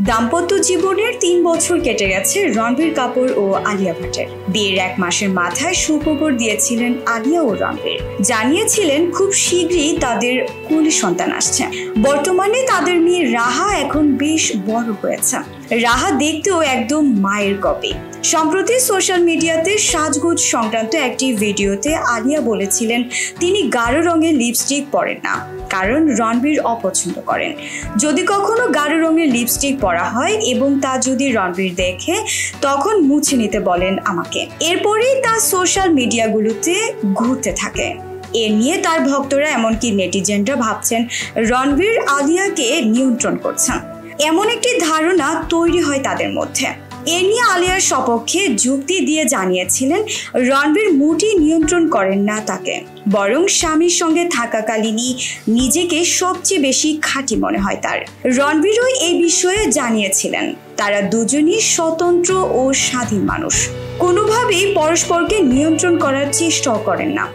দাম্পত্য জীবনের ৩ বছর কেটে গেছে রণবীর কাপুর ও আলিয়া ভাটের। বিয়ের ১ মাসের মাথায় সুখবর দিয়েছিলেন আলিয়া ও রণবীর। জানিয়েছিলেন খুব শীঘ্রই তাদের কোলে সন্তান আসছে। বর্তমানে তাদের মেয়ে রাহা এখন বেশ বড় হয়েছে। রাহা দেখতেও একদম মায়ের কপি। সম্প্রতি সোশ্যাল মিডিয়াতে সাজগোজ সংক্রান্ত একটি ভিডিওতে আলিয়া বলেছিলেন তিনি গাঢ় রঙের লিপস্টিক পরেন না, কারণ রণবীর অপছন্দ করেন। যদি কখনো গাঢ় রঙের লিপস্টিক পরা হয় এবং তা যদি রণবীর দেখে তখন মুছে নিতে বলেন আমাকে। এরপরেই তা সোশ্যাল মিডিয়াগুলোতে ঘুরতে থাকে। এ নিয়ে তার ভক্তরা এমনকি নেটিজেনরা ভাবছেন রণবীর আলিয়াকে নিয়ন্ত্রণ করছেন। এমন একটি ধারণা তৈরি হয় তাদের মধ্যে। এ নিয়ে আলিয়ার সপক্ষে যুক্তি দিয়ে জানিয়েছিলেন রণবীর মোটেই নিয়ন্ত্রণ করেন না তাকে, বরং স্বামীর সঙ্গে থাকাকালীনই নিজেকে সবচেয়ে বেশি খাঁটি মনে হয় তার। রণবীরও এই বিষয়ে জানিয়েছিলেন তারা দুজনই স্বতন্ত্র ও স্বাধীন মানুষ, কোনোভাবেই পরস্পরকে নিয়ন্ত্রণ করার চেষ্টাও করেন না।